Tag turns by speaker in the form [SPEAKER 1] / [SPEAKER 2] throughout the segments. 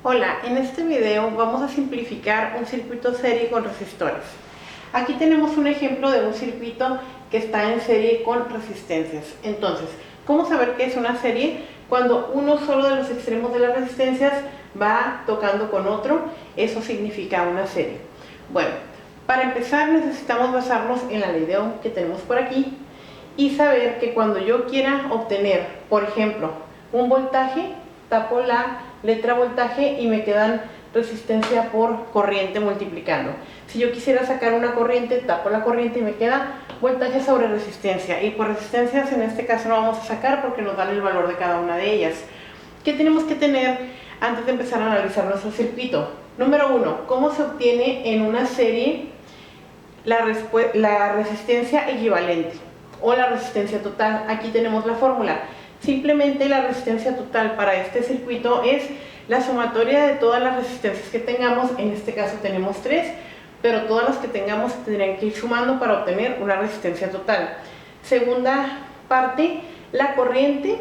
[SPEAKER 1] Hola, en este video vamos a simplificar un circuito serie con resistores. Aquí tenemos un ejemplo de un circuito que está en serie con resistencias. Entonces, ¿cómo saber qué es una serie? Cuando uno solo de los extremos de las resistencias va tocando con otro, eso significa una serie. Bueno, para empezar necesitamos basarnos en la ley de Ohm que tenemos por aquí y saber que cuando yo quiera obtener, por ejemplo, un voltaje, tapo la letra voltaje y me quedan resistencia por corriente multiplicando. Si yo quisiera sacar una corriente, tapo la corriente y me queda voltaje sobre resistencia. Y por resistencias en este caso no vamos a sacar porque nos dan el valor de cada una de ellas. ¿Qué tenemos que tener antes de empezar a analizar nuestro circuito? Número 1, ¿cómo se obtiene en una serie la resistencia equivalente o la resistencia total? Aquí tenemos la fórmula. Simplemente la resistencia total para este circuito es la sumatoria de todas las resistencias que tengamos. En este caso tenemos 3, pero todas las que tengamos tendrían que ir sumando para obtener una resistencia total. Segunda parte, la corriente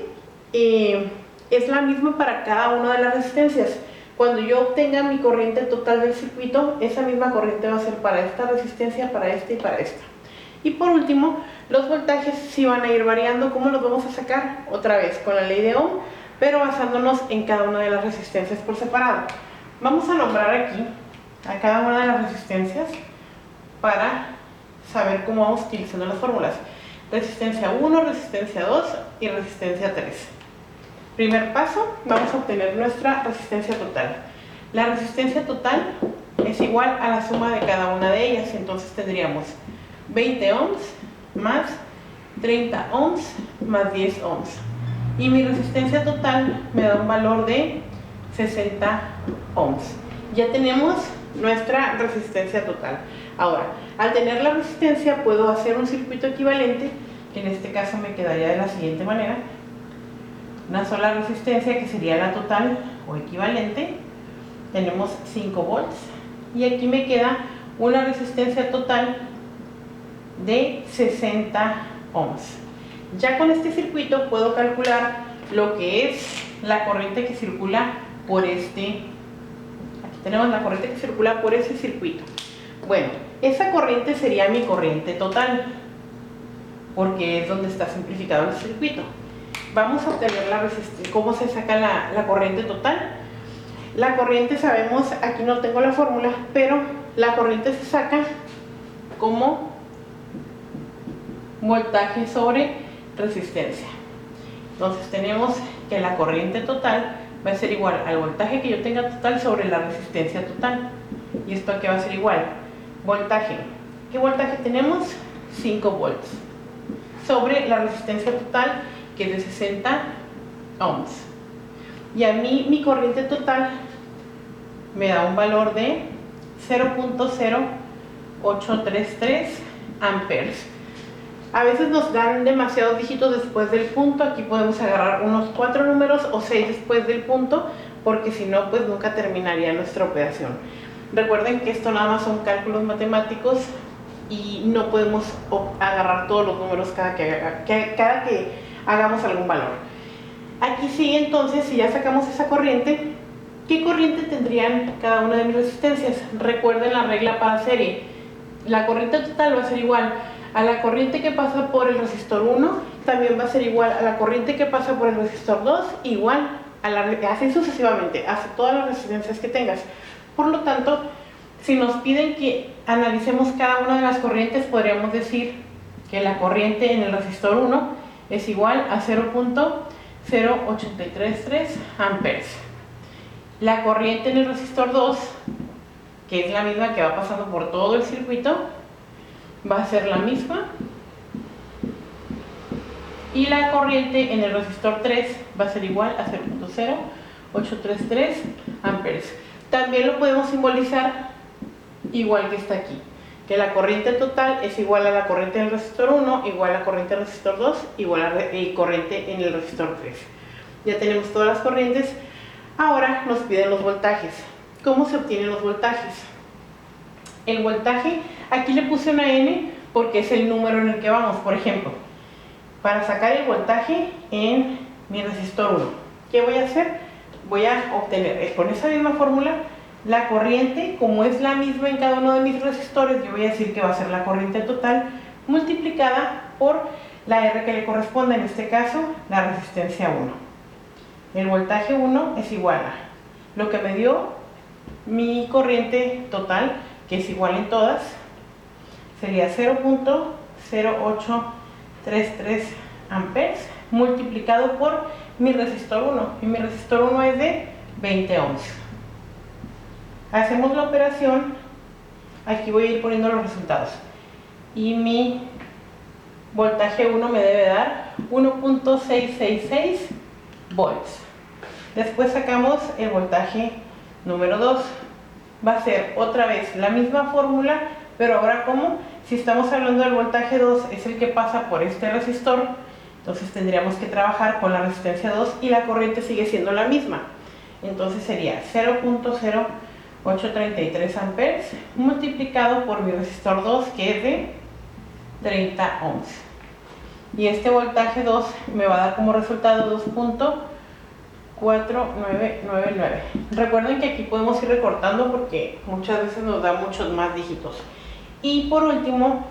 [SPEAKER 1] es la misma para cada una de las resistencias. Cuando yo obtenga mi corriente total del circuito, esa misma corriente va a ser para esta resistencia, para esta y para esta. Y por último, los voltajes sí van a ir variando. ¿Cómo los vamos a sacar? Otra vez con la ley de Ohm, pero basándonos en cada una de las resistencias por separado. Vamos a nombrar aquí a cada una de las resistencias para saber cómo vamos utilizando las fórmulas. Resistencia 1, resistencia 2 y resistencia 3. Primer paso, vamos a obtener nuestra resistencia total. La resistencia total es igual a la suma de cada una de ellas, entonces tendríamos 20 ohms más 30 ohms más 10 ohms. Y mi resistencia total me da un valor de 60 ohms. Ya tenemos nuestra resistencia total. Ahora, al tener la resistencia puedo hacer un circuito equivalente, que en este caso me quedaría de la siguiente manera. Una sola resistencia que sería la total o equivalente. Tenemos 5 volts y aquí me queda una resistencia total de 60 ohms. Ya con este circuito puedo calcular lo que es la corriente que circula por aquí tenemos la corriente que circula por ese circuito. Bueno, esa corriente sería mi corriente total, porque es donde está simplificado el circuito. Vamos a obtener la resistencia. ¿Cómo se saca la corriente total? La corriente, sabemos, aquí no tengo la fórmula, pero la corriente se saca como voltaje sobre resistencia. Entonces tenemos que la corriente total va a ser igual al voltaje que yo tenga total sobre la resistencia total. ¿Y esto a qué va a ser igual? Voltaje. ¿Qué voltaje tenemos? 5 volts. Sobre la resistencia total, que es de 60 ohms. Y a mí mi corriente total me da un valor de 0.0833 amperes. A veces nos dan demasiados dígitos después del punto. Aquí podemos agarrar unos 4 números o 6 después del punto, porque si no, pues nunca terminaría nuestra operación. Recuerden que esto nada más son cálculos matemáticos y no podemos agarrar todos los números cada que hagamos algún valor. Aquí sí, entonces, si ya sacamos esa corriente, ¿qué corriente tendrían cada una de mis resistencias? Recuerden la regla para serie. La corriente total va a ser igual a la corriente que pasa por el resistor 1, también va a ser igual a la corriente que pasa por el resistor 2, igual así sucesivamente, hasta todas las resistencias que tengas. Por lo tanto, si nos piden que analicemos cada una de las corrientes, podríamos decir que la corriente en el resistor 1 es igual a 0.0833 amperes. La corriente en el resistor 2, que es la misma que va pasando por todo el circuito, va a ser la misma, y la corriente en el resistor 3 va a ser igual a 0.0833 amperes. También lo podemos simbolizar igual que está aquí, que la corriente total es igual a la corriente en el resistor 1, igual a la corriente en el resistor 2, igual a la corriente en el resistor 3. Ya tenemos todas las corrientes. Ahora nos piden los voltajes. ¿Cómo se obtienen los voltajes? El voltaje, aquí le puse una N porque es el número en el que vamos. Por ejemplo, para sacar el voltaje en mi resistor 1, ¿qué voy a hacer? voy a obtener con esa misma fórmula la corriente, como es la misma en cada uno de mis resistores, yo voy a decir que va a ser la corriente total multiplicada por la R que le corresponde, en este caso la resistencia 1. El voltaje 1 es igual a lo que me dio mi corriente total, que es igual en todas, sería 0.0833 amperes multiplicado por mi resistor 1, y mi resistor 1 es de 20 ohms. Hacemos la operación, aquí voy a ir poniendo los resultados, y mi voltaje 1 me debe dar 1.666 volts. Después sacamos el voltaje número 2, va a ser otra vez la misma fórmula, pero ahora como si estamos hablando del voltaje 2 es el que pasa por este resistor, entonces tendríamos que trabajar con la resistencia 2 y la corriente sigue siendo la misma, entonces sería 0.0833 amperes multiplicado por mi resistor 2, que es de 30 ohms, y este voltaje 2 me va a dar como resultado 2.4999. Recuerden que aquí podemos ir recortando porque muchas veces nos da muchos más dígitos. Y por último,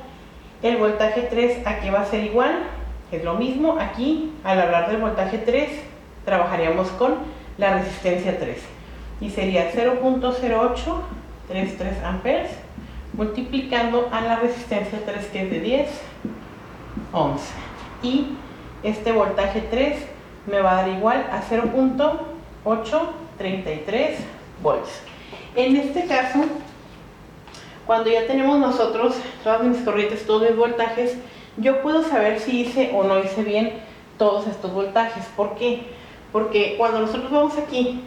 [SPEAKER 1] el voltaje 3 aquí va a ser igual, es lo mismo. Aquí, al hablar del voltaje 3, trabajaríamos con la resistencia 3 y sería 0.0833 amperes multiplicando a la resistencia 3, que es de 10 ohms, y este voltaje 3 me va a dar igual a 0.833 volts. En este caso, cuando ya tenemos nosotros todas mis corrientes, todos mis voltajes, yo puedo saber si hice o no hice bien todos estos voltajes. ¿Por qué? Porque cuando nosotros vamos aquí,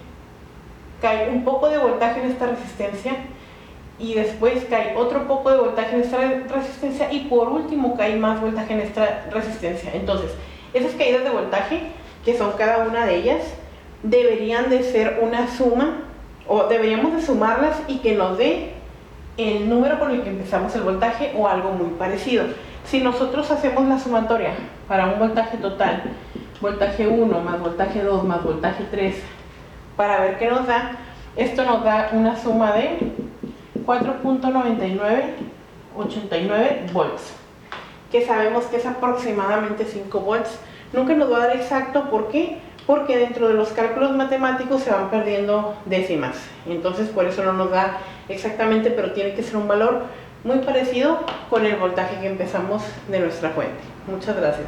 [SPEAKER 1] cae un poco de voltaje en esta resistencia, y después cae otro poco de voltaje en esta resistencia, y por último cae más voltaje en esta resistencia. Entonces, esas caídas de voltaje, que son cada una de ellas, deberían de ser una suma, o deberíamos de sumarlas y que nos dé el número con el que empezamos el voltaje o algo muy parecido. Si nosotros hacemos la sumatoria para un voltaje total, voltaje 1 más voltaje 2 más voltaje 3, para ver qué nos da, esto nos da una suma de 4.9989 volts, que sabemos que es aproximadamente 5 volts. Nunca nos va a dar exacto, ¿por qué? Porque dentro de los cálculos matemáticos se van perdiendo décimas, entonces por eso no nos da exactamente, pero tiene que ser un valor muy parecido con el voltaje que empezamos de nuestra fuente. Muchas gracias.